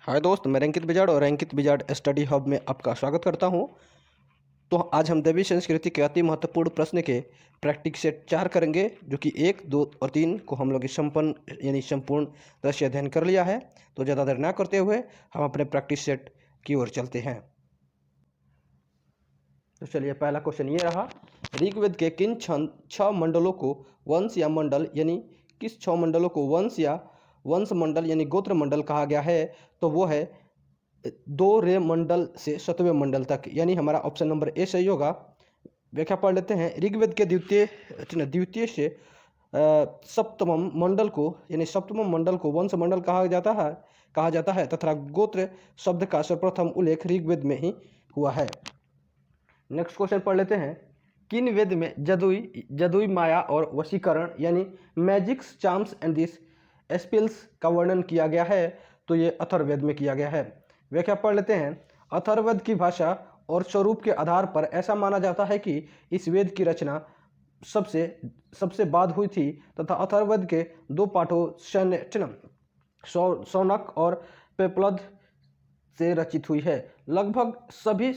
हाय दोस्त, मैं रंकित बिजाड़ और रंकित बिजाड़ स्टडी हब में आपका स्वागत करता हूं। तो आज हम देवी संस्कृति के अति महत्वपूर्ण प्रश्न के प्रैक्टिस सेट 4 करेंगे, जो कि 1, 2 और 3 को हम लोग संपन्न यानी संपूर्ण तरह से अध्ययन कर लिया है। तो ज़्यादा देर ना करते हुए हम अपने प्रैक्टिस सेट की ओर चलते हैं। तो चलिए, पहला क्वेश्चन ये रहा। ऋग्वेद के किन 6 मंडलों को वंश या मंडल यानी किस 6 मंडलों को वंश या वंश मंडल यानी गोत्र मंडल कहा गया है? तो वो है 2 रे मंडल से 7वें मंडल तक, यानी हमारा ऑप्शन नंबर ए सही होगा। व्याख्या पढ़ लेते हैं। ऋग्वेद के द्वितीय से सप्तम मंडल को यानी सप्तम मंडल को वंश मंडल कहा जाता है तथा गोत्र शब्द का सर्वप्रथम उल्लेख ऋग्वेद में ही हुआ है। नेक्स्ट क्वेश्चन पढ़ लेते हैं। किन वेद में जदुई माया और वशीकरण यानी magics, charms and this spells का वर्णन किया गया है? तो ये अथर्ववेद में किया गया है। व्याख्या पढ़ लेते हैं। अथर्ववेद की भाषा और स्वरूप के आधार पर ऐसा माना जाता है कि इस वेद की रचना सबसे बाद हुई थी तथा अथर्ववेद के 2 पाठों शौनक और पेपलद से रचित हुई है। लगभग सभी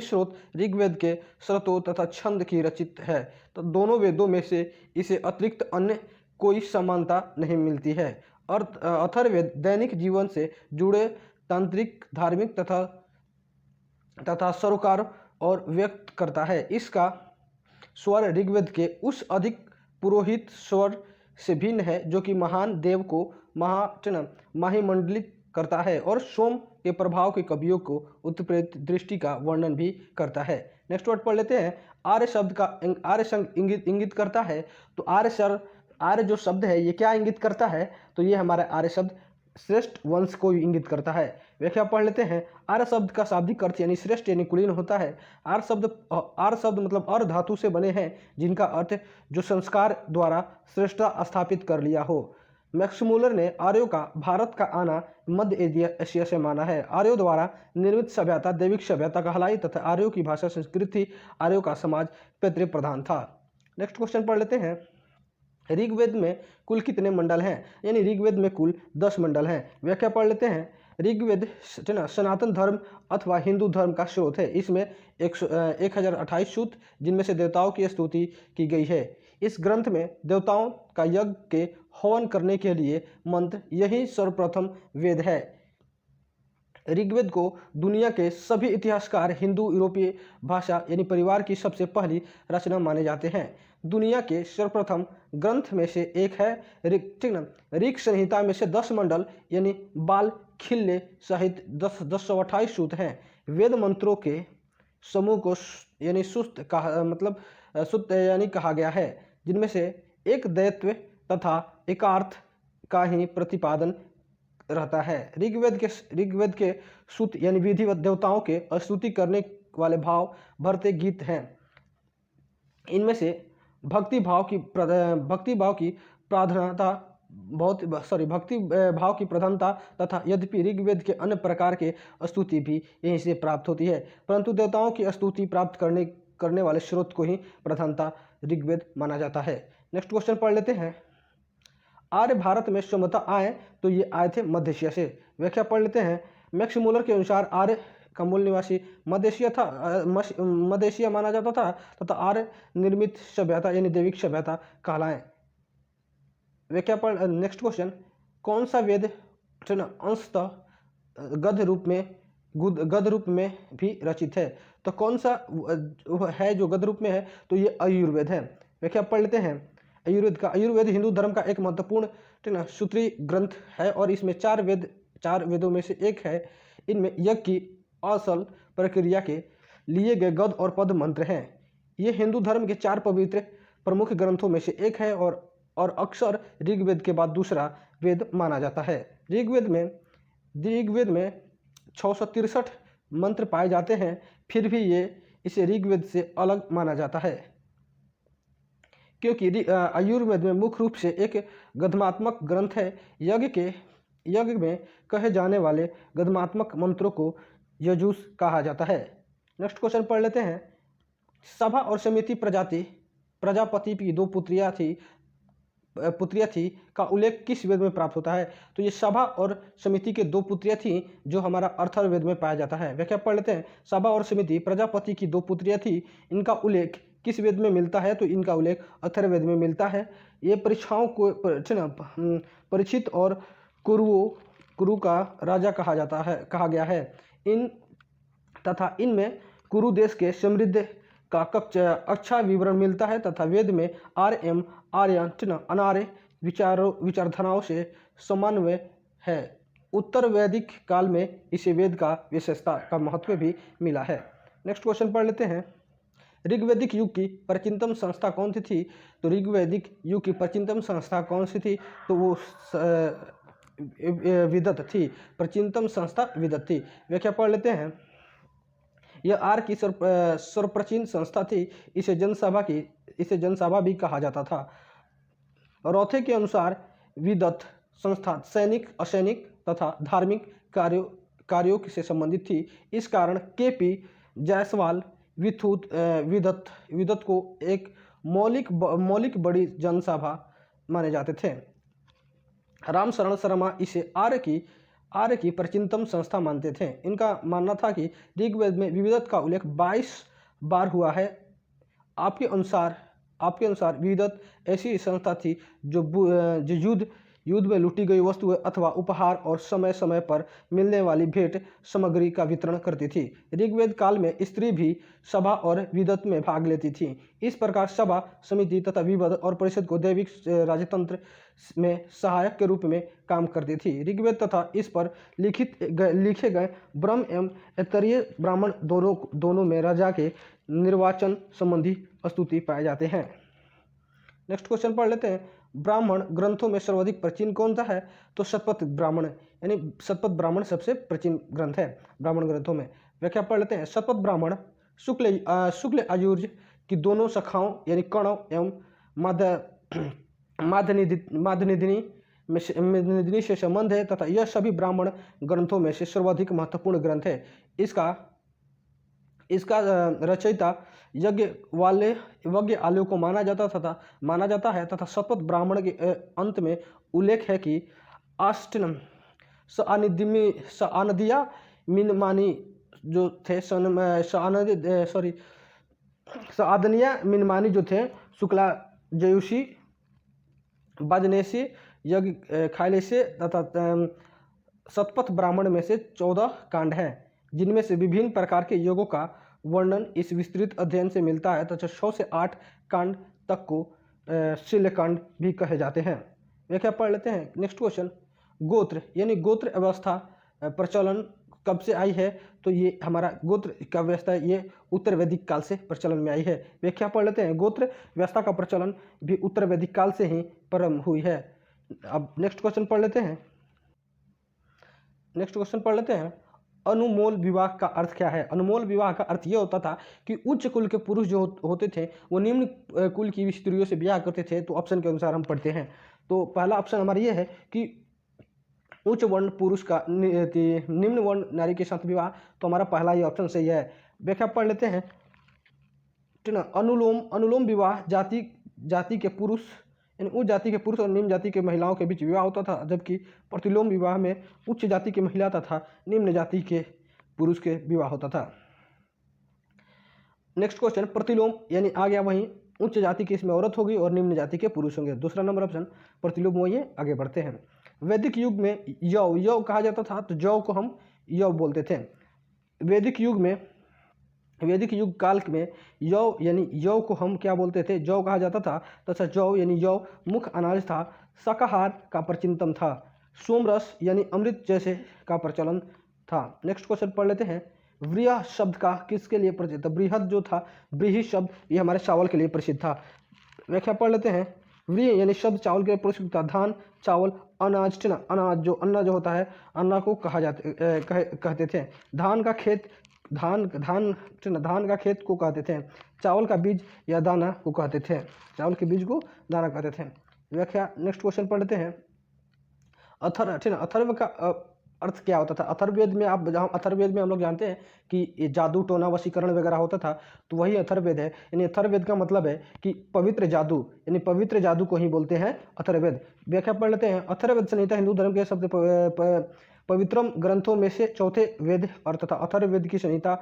स्रोत ऋग्वेद के स्रोतों तथा छंद की रचित है। तो दोनों वेदों में से इसे अतिरिक्त अन्य कोई समानता नहीं मिलती है। अथर्ववेद दैनिक जीवन से जुड़े तांत्रिक, धार्मिक तथा सरोकार और व्यक्त करता है। इसका स्वर ऋग्वेद के उस अधिक पुरोहित स्वर से भिन्न है जो कि महान देव को महिमंडलित करता है और सोम के प्रभाव के कवियों को उत्प्रेत दृष्टि का वर्णन भी करता है। नेक्स्ट वर्ड पढ़ लेते हैं। आर्य शब्द इंगित करता है। तो आर्य जो शब्द है ये क्या इंगित करता है? तो ये हमारा आर्य शब्द श्रेष्ठ वंश को इंगित करता है। व्याख्या पढ़ लेते हैं। आर्य शब्द का शाब्दिक अर्थ यानी श्रेष्ठ यानी कुलीन होता है। आर्य शब्द मतलब अर्ध धातु से बने हैं जिनका अर्थ जो संस्कार द्वारा श्रेष्ठता स्थापित कर लिया हो। मैक्स मूलर ने आर्यों का भारत का आना मध्य एशिया से माना है। आर्यों द्वारा निर्मित सभ्यता दैविक सभ्यता कहलाई तथा आर्यों की भाषा संस्कृति, आर्यों का समाज पितृ प्रधान था। नेक्स्ट क्वेश्चन पढ़ लेते हैं। ऋग्वेद में कुल कितने मंडल हैं? यानी ऋग्वेद में कुल 10 मंडल हैं। व्याख्या पढ़ लेते हैं। ऋग्वेद सनातन धर्म अथवा हिंदू धर्म का स्रोत है। इसमें 1028 सूक्त जिनमें से देवताओं की स्तुति की गई है। इस ग्रंथ में देवताओं का यज्ञ के हवन करने के लिए मंत्र यही सर्वप्रथम वेद है। ऋग्वेद को दुनिया के सभी इतिहासकार हिंदू यूरोपीय भाषा यानी परिवार की सबसे पहली रचना माने जाते हैं। दुनिया के सर्वप्रथम ग्रंथ में से एक है ऋग संहिता में से 10 मंडल यानी बाल खिल्ले सहित 1028 सूक्त हैं। वेद मंत्रों के समूह को यानी सुत यानी कहा गया है, जिनमें से एक दैत्व तथा एकार्थ का ही प्रतिपादन रहता है। ऋग्वेद के सुत यानी विधिवत देवताओं के स्तुति करने वाले भाव भरते गीत हैं। इनमें से भक्ति भाव की प्रधानता तथा यद्यपि ऋग्वेद के अन्य प्रकार के स्तुति भी यहीं से प्राप्त होती है, परंतु देवताओं की स्तुति प्राप्त करने वाले स्रोत को ही प्रधानता ऋग्वेद माना जाता है। नेक्स्ट क्वेश्चन पढ़ लेते हैं। आर्य भारत में स्वतंत्रता आए तो ये आए थे मध्य एशिया से। व्याख्या पढ़ लेते हैं। मैक्स मूलर के अनुसार आर्य का मूल निवासी मध्य एशिया माना जाता था तथा आर्य निर्मित सभ्यता यानी दैविक सभ्यता कहलाए। व्याख्या पढ़ नेक्स्ट क्वेश्चन। कौन सा वेद अंशतः गद्य रूप में भी रचित है? तो कौन सा है जो गद्य रूप में है? तो ये आयुर्वेद है। व्याख्या पढ़ लेते हैं। आयुर्वेद हिंदू धर्म का एक महत्वपूर्ण सूत्री ग्रंथ है और इसमें 4 वेदों में से एक है। इनमें यज्ञ की असल प्रक्रिया के लिए गए गद और पद मंत्र हैं। ये हिंदू धर्म के 4 पवित्र प्रमुख ग्रंथों में से एक है और अक्सर ऋग्वेद के बाद दूसरा वेद माना जाता है। ऋग्वेद में 663 मंत्र पाए जाते हैं, फिर भी इसे ऋग्वेद से अलग माना जाता है क्योंकि आयुर्वेद में मुख्य रूप से एक गद्यात्मक ग्रंथ है। यज्ञ में कहे जाने वाले गद्यात्मक मंत्रों को यजुष कहा जाता है। नेक्स्ट क्वेश्चन पढ़ लेते हैं। सभा और समिति प्रजापति की 2 पुत्रियां थी पुत्रियां थी का उल्लेख किस वेद में प्राप्त होता है? तो ये सभा और समिति के 2 पुत्रियां थी जो हमारा अथर्ववेद में पाया जाता है। व्याख्या पढ़ लेते हैं। सभा और समिति प्रजापति की 2 पुत्रियां थी, इनका उल्लेख किस वेद में मिलता है? तो इनका उल्लेख अथर्ववेद में मिलता है। ये परीक्षाओं को परीक्षित और कुरु का राजा कहा गया है। इनमें कुरु देश के समृद्ध का अच्छा विवरण मिलता है तथा वेद में आर्यन अनार्य विचारधाराओं से समन्वय है। उत्तर वैदिक काल में इसे वेद का विशेषता का महत्व भी मिला है। नेक्स्ट क्वेश्चन पढ़ लेते हैं। ऋग्वैदिक युग की प्राचीनतम संस्था कौन सी थी? तो ऋग्वैदिक युग की प्राचीनतम संस्था कौन सी थी? तो वो विदत थी। प्राचीनतम संस्था विदत थी। व्याख्या पढ़ लेते हैं। यह आर्य की सर्वप्राचीन संस्था थी। इसे जनसभा भी कहा जाता था। रौथे के अनुसार विदत संस्था सैनिक, असैनिक तथा धार्मिक कार्यों से संबंधित थी। इस कारण के.पी. जायसवाल विदत को एक मौलिक बड़ी जनसभा माने जाते थे। राम शरण शर्मा इसे आर्य की प्राचीनतम संस्था मानते थे। इनका मानना था कि ऋग्वेद में विविधत का उल्लेख 22 बार हुआ है। आपके अनुसार विविधत ऐसी संस्था थी जो युद्ध में लूटी गई वस्तुएं अथवा उपहार और समय समय पर मिलने वाली भेंट सामग्री का वितरण करती थी। ऋग्वेद काल में स्त्री भी सभा और विदत में भाग लेती थी। इस प्रकार सभा, समिति तथा विवद और परिषद को दैविक राजतंत्र में सहायक के रूप में काम करती थी। ऋग्वेद तथा इस पर लिखे गए ब्रह्म एवं ऐतरेय ब्राह्मण दोनों में राजा के निर्वाचन संबंधी स्तुति पाए जाते हैं। नेक्स्ट क्वेश्चन पढ़ लेते हैं। ब्राह्मण ग्रंथों में सर्वाधिक प्राचीन कौन सा है? तो शतपथ ब्राह्मण, यानी शतपथ ब्राह्मण सबसे प्राचीन ग्रंथ है ब्राह्मण ग्रंथों में। व्याख्या पढ़ लेते हैं। शतपथ ब्राह्मण शुक्ल आयुर्ज की दोनों शाखाओं यानी कणव एवं माध्यनिधिनी से संबंध है तथा यह सभी ब्राह्मण ग्रंथों में से सर्वाधिक महत्वपूर्ण ग्रंथ है। इसका रचयिता यज्ञ आलय को माना जाता है तथा शतपथ ब्राह्मण के अंत में उल्लेख है कि अष्टम सआनदिया मिनमानी जो थे सआदनिया मिनमानी जो थे शुक्ला जयुषी बाजनेसी यज्ञ खायले से तथा शतपथ ब्राह्मण में से 14 कांड हैं, जिनमें से विभिन्न प्रकार के योगों का वर्णन इस विस्तृत अध्ययन से मिलता है तथा 6 से 8 कांड तक को शिल्यकांड भी कहे जाते हैं। व्याख्या पढ़ लेते हैं। Next question. गोत्र यानी गोत्र अवस्था प्रचलन कब से आई है? तो ये हमारा गोत्र का व्यवस्था ये उत्तर वैदिक काल से प्रचलन में आई है। व्याख्या पढ़ लेते हैं। गोत्र व्यवस्था का प्रचलन भी उत्तर वैदिक काल से ही प्रारंभ हुई है। अब नेक्स्ट क्वेश्चन पढ़ लेते हैं। अनुमोल विवाह का अर्थ क्या है? अनुमोल विवाह का अर्थ यह होता था कि उच्च कुल के पुरुष जो होते थे वो निम्न कुल की स्त्रियों से ब्याह करते थे। तो ऑप्शन के अनुसार हम पढ़ते हैं। तो पहला ऑप्शन हमारा ये है कि उच्च वर्ण पुरुष का निम्न वर्ण नारी के साथ विवाह। तो हमारा पहला ये ऑप्शन सही है। व्याख्या पढ़ लेते हैं। अनुलोम विवाह जाति के पुरुष यानी उच्च जाति के पुरुष और निम्न जाति के महिलाओं के बीच विवाह होता था, जबकि प्रतिलोम विवाह में उच्च जाति की महिला तथा निम्न जाति के पुरुष के विवाह होता था। Next question. प्रतिलोम यानी आ गया वहीं उच्च जाति की इसमें औरत होगी और निम्न जाति के पुरुष होंगे। दूसरा नंबर ऑप्शन प्रतिलोम वही है। आगे बढ़ते हैं। वैदिक युग में यौ कहा जाता था, तो जौ को हम यौ बोलते थे। वैदिक युग काल में यौ यानी यौ को हम क्या बोलते थे? जौ कहा जाता था तथा जौ यानी यौ मुख्य अनाज था। शाकाहार का प्राचीनतम था। सोमरस यानी अमृत जैसे का प्रचलन था। नेक्स्ट क्वेश्चन पढ़ लेते हैं। व्रीह शब्द का किसके लिए प्रसिद्ध था? बृहद जो था व्रीहि शब्द ये हमारे चावल के लिए प्रसिद्ध था। व्याख्या पढ़ लेते हैं। व्रीह यानी शब्द चावल के लिए प्रसिद्ध था। धान, चावल, अनाज अन्न जो होता है अन्ना को कहते थे। धान का खेत को कहते थे। चावल का बीज या दाना को कहते थे। चावल के बीज को दाना कहते थे। व्याख्या नेक्स्ट क्वेश्चन पढ़ लेते हैं। अर्थ क्या होता था। अथर्ववेद में आप जहाँ अथर्ववेद में हम लोग जानते हैं कि ये जादू टोना वशीकरण वगैरह होता था, तो वही अथर्ववेद है। यानी अथर्ववेद का मतलब है कि पवित्र जादू, यानी पवित्र जादू को ही बोलते हैं अथर्ववेद। व्याख्या पढ़ लेते हैं। अथर्ववेद संहिता हिंदू धर्म के शब्द पवित्रम ग्रंथों में से चौथे वेद और तथा अथर्ववेद की संहिता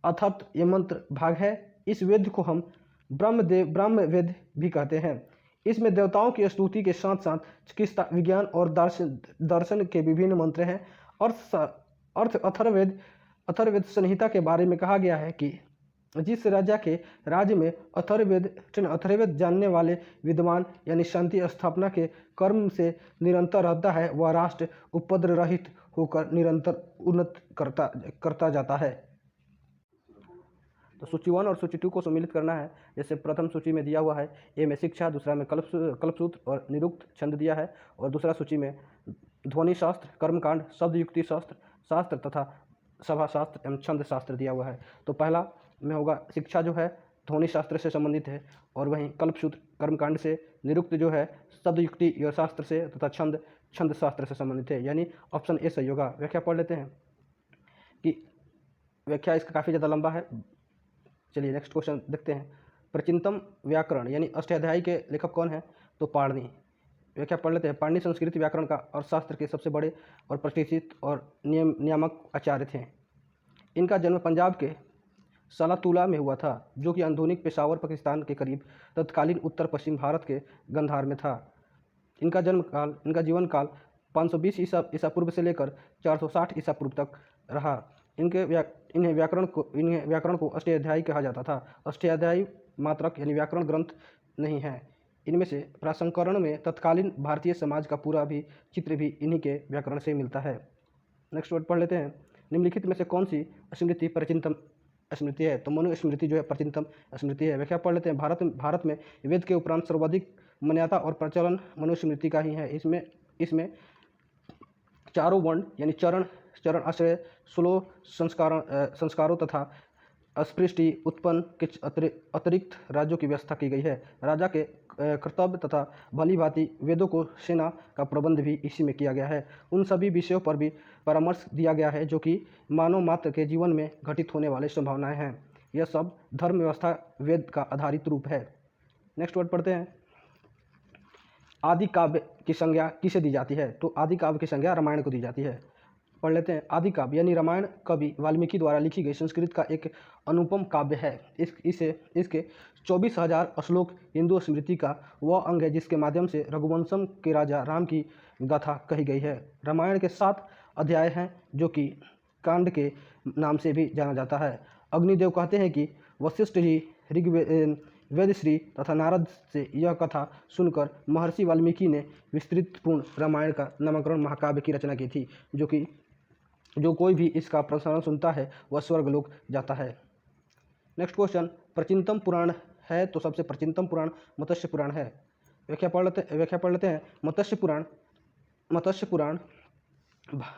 अथर्व ये मंत्र भाग है। इस वेद को हम ब्रह्म वेद भी कहते हैं। इसमें देवताओं की स्तुति के साथ साथ चिकित्सा विज्ञान और दर्शन के विभिन्न मंत्र हैं। अर्थ अथर्ववेद संहिता के बारे में कहा गया है कि जिस राजा के राज्य में अथर्ववेद जानने वाले विद्वान यानी शांति स्थापना के कर्म से निरंतर रहता है, वह राष्ट्र उपद्रव रहित होकर निरंतर उन्नत करता जाता है। तो सूची 1 और सूची 2 को सम्मिलित करना है। जैसे प्रथम सूची में दिया हुआ है ए में शिक्षा, दूसरा में कल्पसूत्र और निरुक्त छंद दिया है, और दूसरा सूची में ध्वनि शास्त्र, कर्मकांड, शब्द युक्ति शास्त्र तथा सभा शास्त्र एवं छंद शास्त्र दिया हुआ है। तो पहला में होगा शिक्षा जो है ध्वनि शास्त्र से संबंधित है, और वहीं कल्पसूत्र कर्मकांड से, निरुक्त जो है शब्द युक्ति शास्त्र से तथा छंद शास्त्र से संबंधित है, यानी ऑप्शन ए सही होगा। व्याख्या पढ़ लेते हैं कि व्याख्या इसका काफ़ी ज़्यादा लंबा है। चलिए नेक्स्ट क्वेश्चन देखते हैं। प्राचीनतम व्याकरण यानी अष्टाध्यायी के लेखक कौन है? तो पाणिनि। व्याख्या पढ़ लेते हैं। पाणिनि संस्कृत व्याकरण का और शास्त्र के सबसे बड़े और प्रतिष्ठित और नियामक आचार्य थे। इनका जन्म पंजाब के सलातुला में हुआ था, जो कि आधुनिक पेशावर पाकिस्तान के करीब तत्कालीन उत्तर पश्चिम भारत के गंधार में था। इनका जीवन काल 520 ईसा पूर्व से लेकर 460 ईसा पूर्व तक रहा। इन्हें व्याकरण को अष्टाध्यायी कहा जाता था। अष्टाध्यायी मात्रक यानी व्याकरण ग्रंथ नहीं है। इनमें से प्रासंकरण में तत्कालीन भारतीय समाज का पूरा भी चित्र भी इन्हीं के व्याकरण से मिलता है। नेक्स्ट वर्ड पढ़ लेते हैं। निम्नलिखित में से कौन सी स्मृति प्राचीनतम स्मृति है? तो मनुस्मृति जो है प्राचीनतम स्मृति है। व्याख्या पढ़ लेते हैं। भारत में वेद के उपरांत सर्वाधिक मान्यता और प्रचलन मनुस्मृति का ही है। इसमें चारों वर्ण यानी चरण आश्रय, श्लोक, संस्कारों तथा अस्पृष्टि उत्पन्न के अतिरिक्त राज्यों की व्यवस्था की गई है। राजा के कर्तव्य तथा भली भांति वेदों को सेना का प्रबंध भी इसी में किया गया है। उन सभी विषयों पर भी परामर्श दिया गया है जो कि मानव मात्र के जीवन में घटित होने वाली संभावनाएं हैं। यह सब धर्म व्यवस्था वेद का आधारित रूप है। नेक्स्ट वर्ड पढ़ते हैं। आदि काव्य की संज्ञा किसे दी जाती है? तो आदि काव्य की संज्ञा रामायण को दी जाती है। पढ़ लेते हैं। आदि काव्य यानी रामायण कवि वाल्मीकि द्वारा लिखी गई संस्कृत का एक अनुपम काव्य है। इसके 24,000 श्लोक हिंदू स्मृति का वह अंग है जिसके माध्यम से रघुवंशम के राजा राम की गाथा कही गई है। रामायण के 7 अध्याय हैं जो कि कांड के नाम से भी जाना जाता है। अग्निदेव कहते हैं कि वशिष्ठ जी वेदश्री तथा नारद से यह कथा सुनकर महर्षि वाल्मीकि ने विस्तृतपूर्ण रामायण का नामकरण महाकाव्य की रचना की थी, जो कोई भी इसका प्रसारण सुनता है वह स्वर्गलोक जाता है। Next question. प्राचीनतम पुराण है तो सबसे प्राचीनतम पुराण मत्स्य पुराण है। व्याख्या पढ़ लेते हैं। मत्स्य पुराण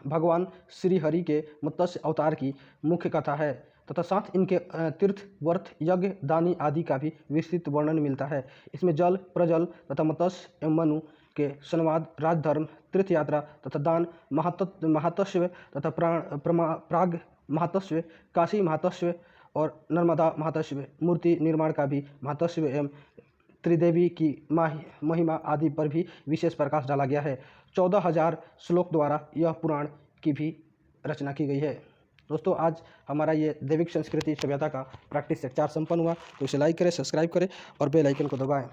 भगवान श्री हरि के मत्स्य अवतार की मुख्य कथा है तथा साथ इनके तीर्थ, व्रत, यज्ञ, दानी आदि का भी विस्तृत वर्णन मिलता है। इसमें जल, प्रजल तथा मत्स्य एवं मनु के संवाद, राजधर्म, तीर्थ यात्रा तथा दान, महातस्व तथा प्राग महातस्व, काशी महातस्व और नर्मदा महातस्व, मूर्ति निर्माण का भी महातस्व एवं त्रिदेवी की महिमा आदि पर भी विशेष प्रकाश डाला गया है। 14,000 श्लोक द्वारा यह पुराण की भी रचना की गई है। दोस्तों, आज हमारा ये दैविक संस्कृति सभ्यता का प्रैक्टिस सेट 4 संपन्न हुआ। तो इसे लाइक करें, सब्सक्राइब करें और बेल आइकन को दबाएं।